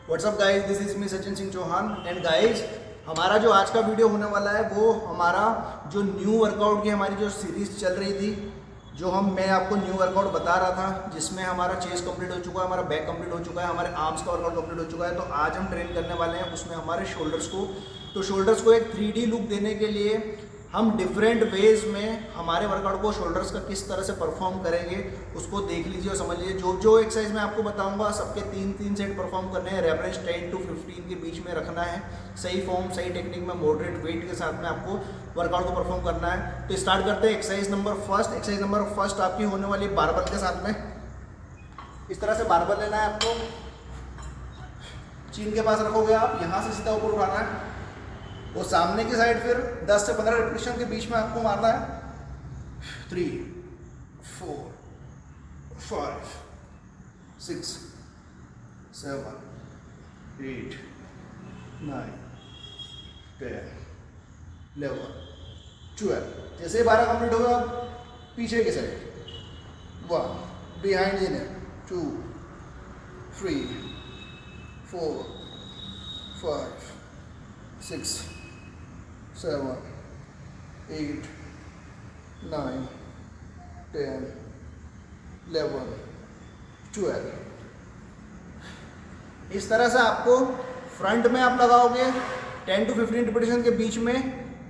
WhatsApp guys, this is me Sachin Singh Chauhan. And guys, हमारा जो आज का वीडियो होने वाला है वो हमारा जो न्यू वर्कआउट की हमारी जो सीरीज चल रही थी, मैं आपको न्यू वर्कआउट बता रहा था, जिसमें हमारा चेस्ट कंप्लीट हो चुका है, हमारा बैक कंप्लीट हो चुका है, हमारे आर्म्स का वर्कआउट कंप्लीट हो चुका है। तो आज हम ट्रेन करने वाले हैं उसमें हमारे शोल्डर्स को। तो शोल्डर्स को एक 3D लुक देने के लिए हम डिफरेंट वेज में हमारे वर्कआउट को शोल्डर्स का किस तरह से परफॉर्म करेंगे उसको देख लीजिए और समझ लीजिए। जो एक्सरसाइज मैं आपको बताऊंगा सबके 3 सेट परफॉर्म करने हैं। रेफरेंस 10 to 15 के बीच में रखना है। सही फॉर्म सही टेक्निक में मॉडरेट वेट के साथ में आपको वर्कआउट को परफॉर्म करना है। तो स्टार्ट करते हैं exercise number first. Exercise number first आपकी होने वाली बारबल के साथ में। इस तरह से बारबल लेना है आपको, चीन के पास रखोगे आप, यहाँ से सीधा ऊपर उठाना है और सामने की साइड फिर 10 से 15 रिपीटेशन के बीच में आपको मारना है। 3 4 5 6 7 8 9 10 11 12। जैसे 12 कंप्लीट होगा पीछे की साइड 1 बिहाइंड द नेक, 2 3 4 5 6 7 8 9 10 11 12। इस तरह से आपको फ्रंट में आप लगाओगे 10 to 15 रिपीटेशन के बीच में।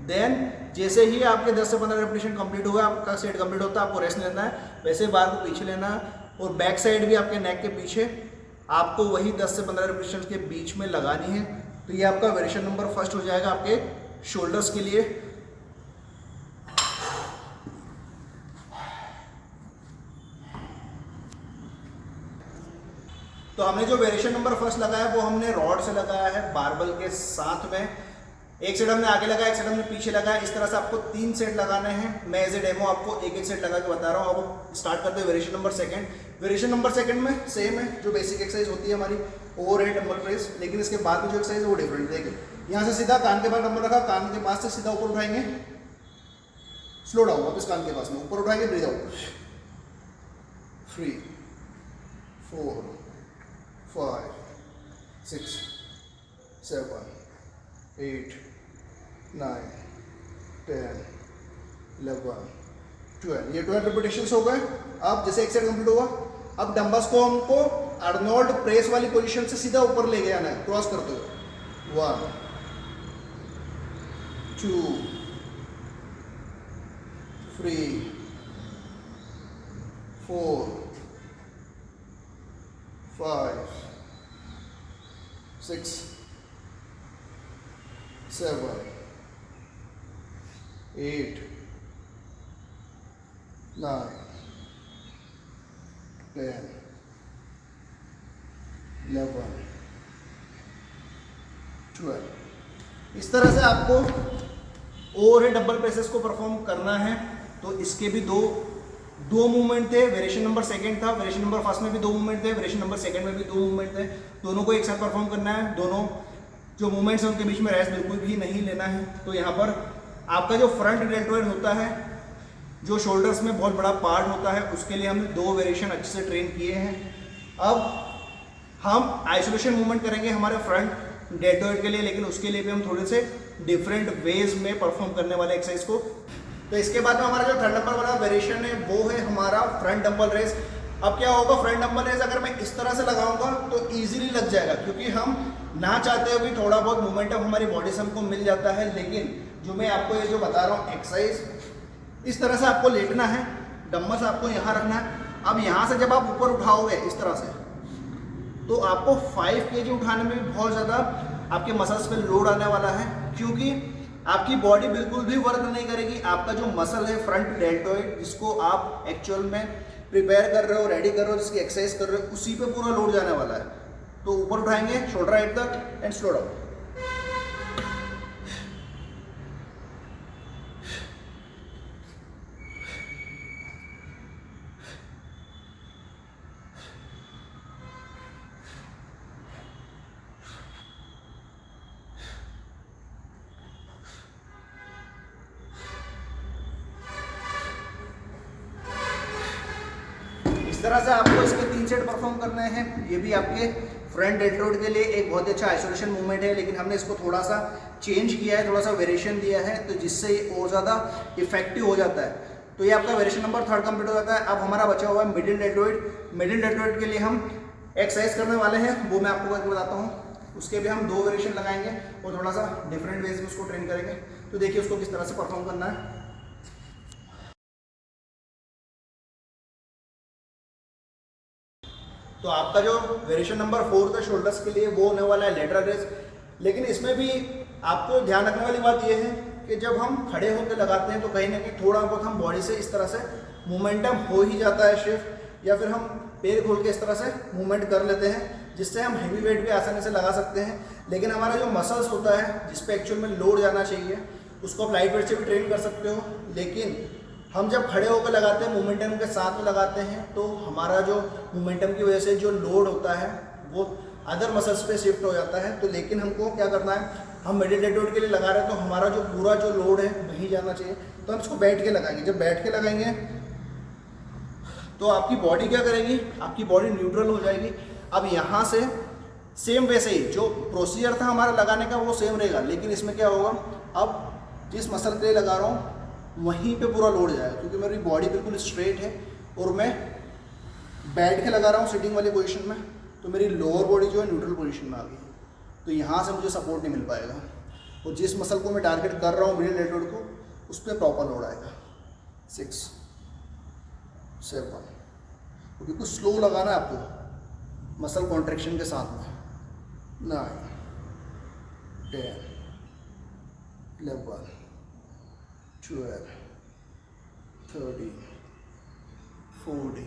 देन जैसे ही आपके 10 से 15 रिपीटेशन कंप्लीट होगा, आपका सेट कंप्लीट होता है, आपको रेस्ट लेना है। वैसे बार को पीछे लेना है और बैक साइड भी आपके नेक के पीछे आपको वही 10 से 15 रिपीटेशन के बीच में लगानी है। तो ये आपका वेरिएशन नंबर फर्स्ट हो जाएगा आपके शोल्डर्स के लिए। तो हमने जो वेरिएशन नंबर फर्स्ट लगाया है वो हमने रॉड से लगाया है बारबल के साथ में। एक सेट हमने आगे लगाया, एक सेट हमने पीछे लगाया। इस तरह से आपको 3 सेट लगाने हैं। मैं एज ए डेमो आपको एक सेट लगा के बता रहा हूँ। अब स्टार्ट करते हैं variation number second. Variation number second में सेम है जो बेसिक एक्सरसाइज होती है हमारी ओवरहेड डंबल प्रेस, लेकिन इसके बाद में जो एक्सरसाइज है वो डिफरेंट। देखिए, यहाँ से सीधा कान के पास डंबल रखा, कान के पास से सीधा ऊपर उठाएंगे, स्लो डाउन, वापस कान के पास में ऊपर उठाएंगे, ब्रीथ आउट। 3 4 5 6 7 8 9 10 11 12। ये 12 रिपीटेशंस हो गए। अब जैसे एक सेट कंप्लीट होगा, अब डंबल्स को हमको आर्नोल्ड प्रेस वाली पोजीशन से सीधा ऊपर ले गया है, क्रॉस करते हुए। 1 2 3 4 5 6 7 8 9 10 11 12। इस तरह से आपको ओवरहेड डंबल प्रेसेस को परफॉर्म करना है। तो इसके भी दो मूवमेंट थे। वेरिएशन नंबर सेकंड था, वेरिएशन नंबर फर्स्ट में भी 2 मूवमेंट थे, वेरिएशन नंबर सेकंड में भी 2 मूवमेंट थे। दोनों को एक साथ परफॉर्म करना है। दोनों जो मूवमेंट्स हैं उनके बीच में रेस्ट बिल्कुल भी नहीं लेना है। तो यहाँ पर आपका जो फ्रंट डेल्टॉइड होता है, जो शोल्डर्स में बहुत बड़ा पार्ट होता है, उसके लिए हमने 2 वेरिएशन अच्छे से ट्रेन किए हैं। अब हम आइसोलेशन मूवमेंट करेंगे हमारे फ्रंट डेल्टॉइड के लिए, लेकिन उसके लिए भी हम थोड़े से डिफरेंट वेज में परफॉर्म करने वाले एक्सरसाइज को। तो इसके बाद में हमारा जो थर्ड नंबर वाला वेरिएशन है वो है हमारा फ्रंट डंबल रेस। अब क्या होगा, फ्रंट डंबल रेस अगर मैं इस तरह से लगाऊंगा तो इजीली लग जाएगा, क्योंकि हम ना चाहते हुए भी थोड़ा बहुत मोमेंटम हमारी बॉडी से हमको मिल जाता है। लेकिन जो मैं आपको ये जो बता रहा हूँ एक्सरसाइज, इस तरह से आपको लेटना है, डंबल्स आपको यहाँ रखना है। अब यहाँ से जब आप ऊपर उठाओगे इस तरह से, तो आपको 5 kg उठाने में भी बहुत ज़्यादा आपके मसल्स पे लोड आने वाला है, क्योंकि आपकी बॉडी बिल्कुल भी वर्क नहीं करेगी। आपका जो मसल है फ्रंट डेल्टॉइड, जिसको आप एक्चुअल में प्रिपेयर कर रहे हो, रेडी कर रहे हो, जिसकी एक्सरसाइज कर रहे हो, उसी पे पूरा लोड जाने वाला है। तो ऊपर उठाएंगे, शोल्डर हाइट तक एंड स्लो डाउन। इस तरह से आपको इसके 3 सेट परफॉर्म करने हैं। ये भी आपके फ्रंट डेल्टोइड के लिए एक बहुत ही अच्छा आइसोलेशन मूवमेंट है, लेकिन हमने इसको थोड़ा सा चेंज किया है, थोड़ा सा वेरिएशन दिया है, तो जिससे ये और ज़्यादा इफेक्टिव हो जाता है। तो ये आपका वेरिएशन नंबर 3 कंप्लीट हो जाता है। अब हमारा बचा हुआ है मिडिल डेल्टोइड। मिडिल डेल्टोइड के लिए हम एक्सरसाइज करने वाले हैं, वो मैं आपको करके बताता हूँ। उसके भी हम 2 वेरिएशन लगाएंगे और थोड़ा सा डिफरेंट वेज में उसको ट्रेन करेंगे। तो देखिए उसको किस तरह से परफॉर्म करना है। तो आपका जो वेरिएशन नंबर 4 था शोल्डर्स के लिए, वो होने वाला है लेटरल रेज। लेकिन इसमें भी आपको ध्यान रखने वाली बात यह है कि जब हम खड़े होकर लगाते हैं तो कहीं ना कहीं थोड़ा बहुत हम बॉडी से इस तरह से मोमेंटम हो ही जाता है शिफ्ट, या फिर हम पैर खोल के इस तरह से मूवमेंट कर लेते हैं, जिससे हम हैवी वेट भी आसानी से लगा सकते हैं। लेकिन हमारा जो मसल्स होता है जिस पे एक्चुअल में लोड जाना चाहिए, उसको आप लाइट वेट से भी ट्रेन कर सकते हो। लेकिन हम जब खड़े होकर लगाते हैं, मोमेंटम के साथ में लगाते हैं, तो हमारा जो मोमेंटम की वजह से जो लोड होता है वो अदर मसल्स पे शिफ्ट हो जाता है। तो लेकिन हमको क्या करना है, हम मिडिल डेल्टोइड के लिए लगा रहे हैं तो हमारा जो पूरा जो लोड है वहीं जाना चाहिए। तो हम इसको बैठ के लगाएंगे। जब बैठ के लगाएंगे तो आपकी बॉडी क्या करेगी, आपकी बॉडी न्यूट्रल हो जाएगी। अब यहाँ से सेम वैसे ही जो प्रोसीजर था हमारा लगाने का वो सेम रहेगा, लेकिन इसमें क्या होगा, अब जिस मसल के लिए लगा रहा हूँ वहीं पे पूरा लोड जाएगा, क्योंकि मेरी बॉडी बिल्कुल स्ट्रेट है और मैं बैठ के लगा रहा हूँ सिटिंग वाली पोजीशन में, तो मेरी लोअर बॉडी जो है न्यूट्रल पोजीशन में आ गई। तो यहाँ से मुझे सपोर्ट नहीं मिल पाएगा, और जिस मसल को मैं टारगेट कर रहा हूँ मिडिल डेल्टोइड को, उस पर प्रॉपर लोड आएगा। 6 7, तो बिल्कुल स्लो लगाना है आपको मसल कॉन्ट्रैक्शन के साथ में। 9 10 11 12 13 14 15।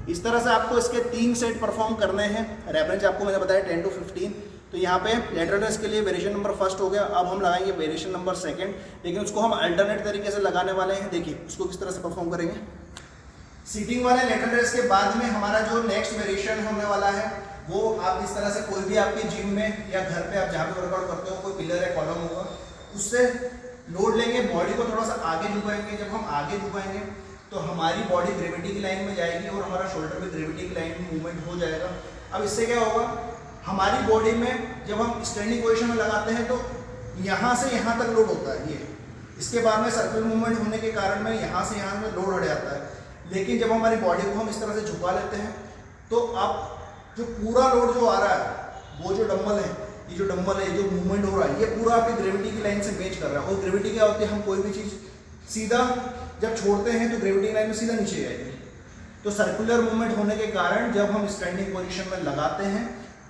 इस तरह से आपको इसके 3 सेट परफॉर्म करने हैं। रेफरेंस आपको मैंने बताया 10 to 15। तो यहाँ पे लेटरल रेज के लिए वेरिएशन नंबर 1 हो गया। अब हम लगाएंगे वेरिएशन नंबर 2, लेकिन उसको हम अल्टरनेट तरीके से लगाने वाले हैं। देखिए उसको किस तरह से परफॉर्म करेंगे। सीटिंग वाले लेटरल रेज के बाद में हमारा जो नेक्स्ट वेरिएशन होने वाला है, वो आप इस तरह से कोई भी आपके जिम में या घर पे आप जहाँ पे वर्कआउट करते हो, कोई पिलर या कॉलम होगा, उससे लोड लेंगे, बॉडी को थोड़ा सा आगे झुकाएंगे। जब हम आगे झुकाएंगे तो हमारी बॉडी ग्रेविटी की लाइन में जाएगी और हमारा शोल्डर भी ग्रेविटी की लाइन में मूवमेंट हो जाएगा। अब इससे क्या होगा, हमारी बॉडी में जब हम स्टैंडिंग पोजीशन में लगाते हैं तो यहाँ से यहाँ तक लोड होता है ये। इसके बाद में सर्कुलर मूवमेंट होने के कारण में यहाँ से यहाँ में लोड हट जाता है। लेकिन जब हमारी बॉडी को हम इस तरह से झुका लेते हैं तो अब जो पूरा लोड जो आ रहा है, वो जो डंबल है, ये जो डंबल है, जो मूवमेंट हो रहा है, ये पूरा आपकी ग्रेविटी की लाइन से मैच कर रहा है। और ग्रेविटी क्या होती है, हम कोई भी चीज़ सीधा जब छोड़ते हैं तो ग्रेविटी की लाइन में सीधा नीचे जाएगी। तो सर्कुलर मूवमेंट होने के कारण जब हम स्टैंडिंग पोजीशन में लगाते हैं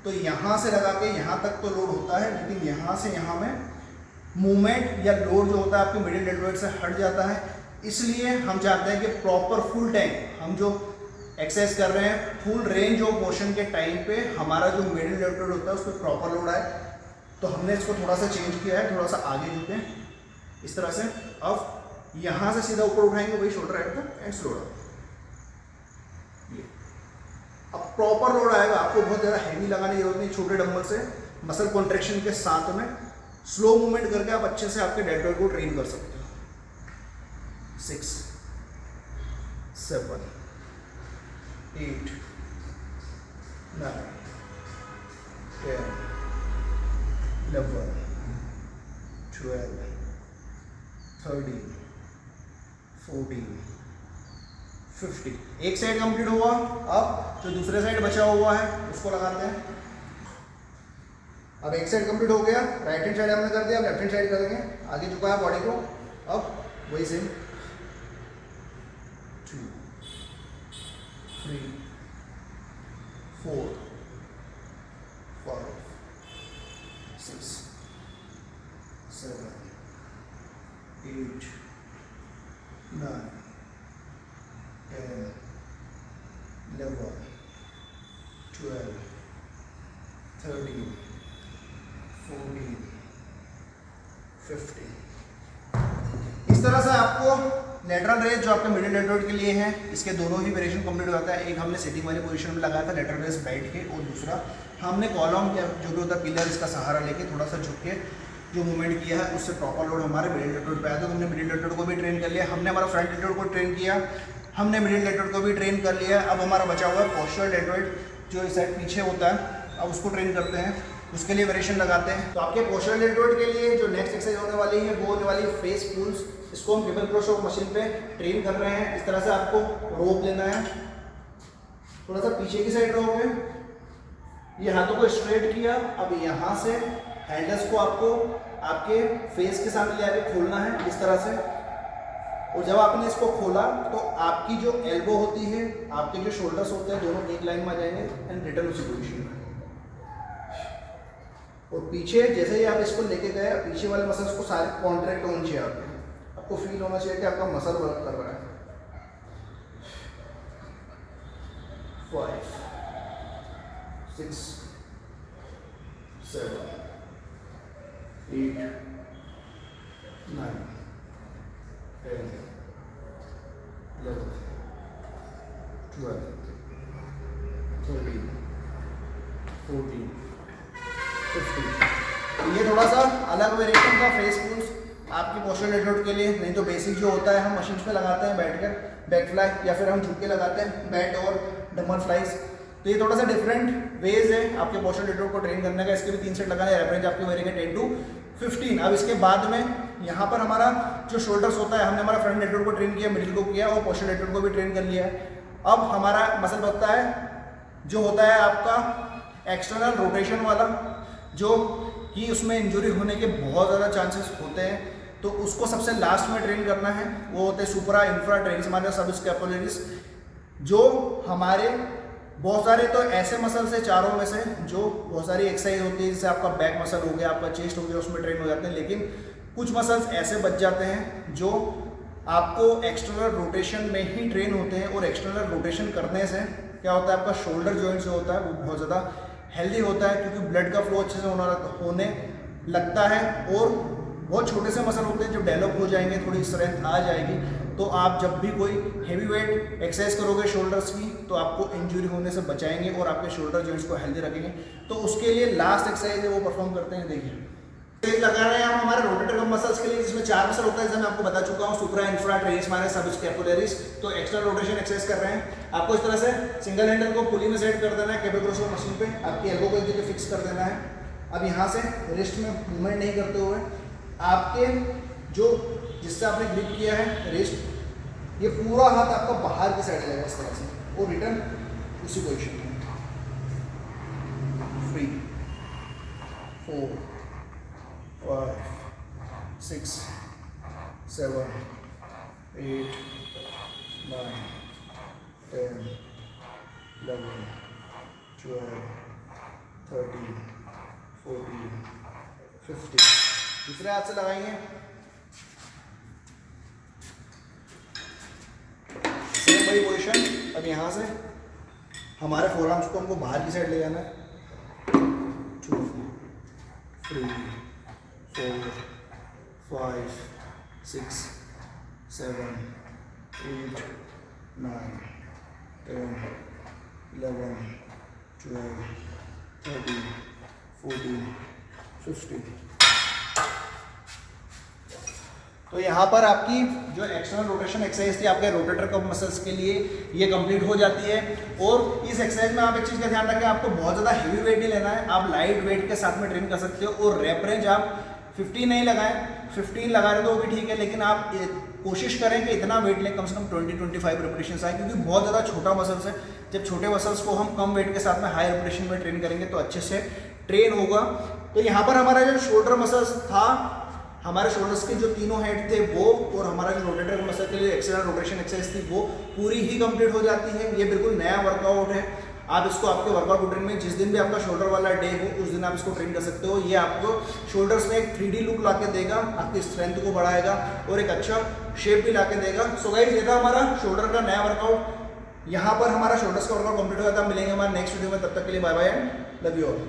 तो यहाँ से लगा के यहाँ तक तो लोड होता है, लेकिन यहाँ से यहाँ में मूवमेंट या लोड जो होता है आपके मिडिल डेल्टोइड से हट जाता है। इसलिए हम चाहते हैं कि प्रॉपर फुल टाइम हम जो एक्सरसाइज कर रहे हैं, फुल रेंज ऑफ मोशन के टाइम पे हमारा जो मिडिल डेल्टोइड होता है उस पर प्रॉपर लोड आए। तो हमने इसको थोड़ा सा चेंज किया है, थोड़ा सा आगे झुके इस तरह से। अब यहाँ से सीधा ऊपर उठाएंगे, वही शोल्डर हेड तक एंड स्लो डाउन। अब प्रॉपर लोड आएगा, आपको बहुत ज़्यादा हैवी लगाने की जरूरत नहीं। छोटे डंबल से मसल कॉन्ट्रैक्शन के साथ में स्लो मूवमेंट करके आप अच्छे से आपके डेल्टोइड को ट्रेन कर सकते हो। 6 7 8 9 10 11 12 13 14 50। एक साइड कंप्लीट हुआ। अब जो दूसरे साइड बचा हुआ है उसको लगाते हैं। अब एक साइड कंप्लीट हो गया, राइट हैंड साइड हमने कर दिया, अब लेफ्ट हैंड साइड करेंगे। आगे झुकाया बॉडी को। अब वही सेम 2 3 4 5 6 7 8 9 10 11 12 13 14 50। इस तरह से आपको लेटरल रेज जो आपके मिडिल डेल्टोइड के लिए है, इसके दोनों ही वेरिएशन कंप्लीट हो जाता है। एक हमने सिटिंग वाली पोजीशन में लगाया था लेटरल रेज बैठ के, और दूसरा हमने कॉलम या जो भी होता है पिलर, इसका सहारा लेके थोड़ा सा झुक के जो मूवमेंट किया है उससे प्रॉपर लोड हमारे मिडिल डेल्टोइड पे आया। तो हमने मिडिल डेल्टोइड को भी ट्रेन कर लिया। हमने हमारा फ्रंट डेल्टोइड को ट्रेन किया। हमने मिडिल डेल्टॉइड को भी ट्रेन कर लिया है। अब हमारा बचा हुआ है पोस्चरल डेल्टॉइड, जो इस साइड पीछे होता है। अब उसको ट्रेन करते हैं, उसके लिए वेरिएशन लगाते हैं। तो आपके पोस्चरल डेल्टॉइड के लिए जो नेक्स्ट एक्सरसाइज होने वाली है वो होने वाली है फेस पुल्स। इसको हम केबल क्रॉस मशीन पे ट्रेन कर रहे हैं। इस तरह से आपको रोप लेना है, थोड़ा सा पीछे की साइड रहोगे, ये हाथों को स्ट्रेट किया। अब यहाँ से हैंडल्स को आपको आपके फेस के सामने ले आके खोलना है इस तरह से। और जब आपने इसको खोला तो आपकी जो एल्बो होती है, आपके जो शोल्डर्स होते हैं, दोनों एक लाइन में आ जाएंगे एंड रिटर्न उसी पोजीशन में। और पीछे जैसे ही आप इसको लेके गए, पीछे वाले मसल्स को सारे कॉन्ट्रैक्ट होने चाहिए। आपको फील होना चाहिए कि आपका मसल वर्क कर रहा है। 5 6 7 8 9 10 11 12 13 14 15। ये थोड़ा सा अलग वेरिएशन का फेस पुल्स आपकी पोस्चरल डेल्टॉइड के लिए। नहीं तो बेसिक जो होता है हम मशीन पे लगाते हैं बैठकर बैक फ्लाई, या फिर हम झुक के लगाते हैं बैट और डम्बल फ्लाइज। तो ये थोड़ा सा डिफरेंट वेज है आपके पोस्चरल डेल्टॉइड को ट्रेन करने का। इसके भी 3 सेट लगाने, रेफरेंस आपके वेरिएंगे 10 to 15। अब इसके बाद में यहाँ पर हमारा जो शोल्डर्स होता है, हमने हमारा फ्रंट डेल्टॉइड को ट्रेन किया, मिडिल को किया और पोस्चरल डेल्टॉइड को भी ट्रेन कर लिया है। अब हमारा मसल बनता है जो होता है आपका एक्सटर्नल रोटेशन वाला, जो कि उसमें इंजरी होने के बहुत ज़्यादा चांसेस होते हैं। तो उसको सबसे लास्ट में ट्रेन करना है। वो होते हैं सुपरा इंफ्रा ट्रेनिस हमारे सब स्कैपुलरिस, जो हमारे बहुत सारे तो ऐसे मसल्स है चारों में से जो बहुत सारी एक्सरसाइज होती है, जैसे आपका बैक मसल हो गया, आपका चेस्ट हो गया, उसमें ट्रेन हो जाते हैं। लेकिन कुछ मसल्स ऐसे बच जाते हैं जो आपको एक्सटर्नल रोटेशन में ही ट्रेन होते हैं। और एक्सटर्नल रोटेशन करने से क्या होता है, आपका शोल्डर जॉइंट जो होता है वो बहुत ज़्यादा हेल्दी होता है, क्योंकि ब्लड का फ्लो अच्छे से होने लगता है। और बहुत छोटे से मसल होते हैं, जब डेवलप हो जाएंगे, थोड़ी स्ट्रेंथ आ जाएगी, तो आप जब भी कोई हेवी वेट एक्सरसाइज करोगे शोल्डर्स की, तो आपको इंजरी होने से बचाएंगे और आपके शोल्डर जॉइंट्स को हेल्दी रखेंगे। तो उसके लिए लास्ट एक्सरसाइज है वो परफॉर्म करते हैं। देखिए लगा रहे हैं हम हमारे रोटेटर कफ मसल्स के लिए, जिसमें 4 मसल होता है, जैसे मैं आपको बता चुका हूँ, सुप्रा इंफ्रा ट्रेनिस माइनर सब स्कैपुलरिस। तो एक्स्ट्रा रोटेशन एक्सरसाइज कर रहे हैं। आपको इस तरह से सिंगल हैंडल को पुली में सेट कर देना है, केबल क्रॉस मशीन पे आपकी एल्बो को एक जगह फिक्स कर देना है। अब यहाँ से रिस्ट में मूवमेंट नहीं करते हुए आपके जो जिससे आपने ग्रिप किया है रिस्ट, ये पूरा हाथ आपका बाहर की साइड जाएगा इस तरह से, और रिटर्न उसी पोजीशन में। 3 4 5 6 7 8 9 10 11 12 13 14 15। दूसरे हाथ से लगाएंगे, सेम वही पोजीशन। अब यहाँ से हमारे फोरआर्म्स को हमको बाहर की साइड ले जाना है। 2 3 4 5 6 7 8 9 10 11 12 13 14 15। तो यहाँ पर आपकी जो एक्सटर्नल रोटेशन एक्सरसाइज थी आपके रोटेटर कफ मसल्स के लिए, ये कंप्लीट हो जाती है। और इस एक्सरसाइज में आप एक चीज़ का ध्यान रखें, आपको बहुत ज़्यादा हेवी वेट नहीं लेना है, आप लाइट वेट के साथ में ट्रेन कर सकते हो। और रैप रेंज आप 15 नहीं लगाएं, 15 लगा रहे तो वो भी ठीक है, लेकिन आप कोशिश करें कि इतना वेट लें, कम से कम 20-25 रेपिटेशंस आए, क्योंकि बहुत ज़्यादा छोटा मसल्स है। जब छोटे मसल्स को हम कम वेट के साथ में हाई रेपिटेशन में ट्रेन करेंगे तो अच्छे से ट्रेन होगा। तो यहाँ पर हमारा जो शोल्डर मसल्स था, हमारे शोल्डर्स के जो तीनों हेड थे वो, और हमारा जो रोटेटर मसल के लिए एक्सटर्नल रोटेशन एक्सरसाइज थी वो पूरी ही कंप्लीट हो जाती है। ये बिल्कुल नया वर्कआउट है। आप इसको आपके वर्कआउट रूटीन में जिस दिन भी आपका शोल्डर वाला डे हो उस दिन आप इसको ट्रेन कर सकते हो। ये आपको शोल्डर्स में एक 3D लुक ला के देगा, आपकी स्ट्रेंथ को बढ़ाएगा और एक अच्छा शेप भी ला के देगा। सो गाइस, ये था हमारा शोल्डर का नया वर्कआउट। यहाँ पर हमारा शोल्डर्स का वर्कआउट कंप्लीट हो जाता है। मिलेंगे हमारे नेक्स्ट वीडियो में, तब तक के लिए bye bye and love you all.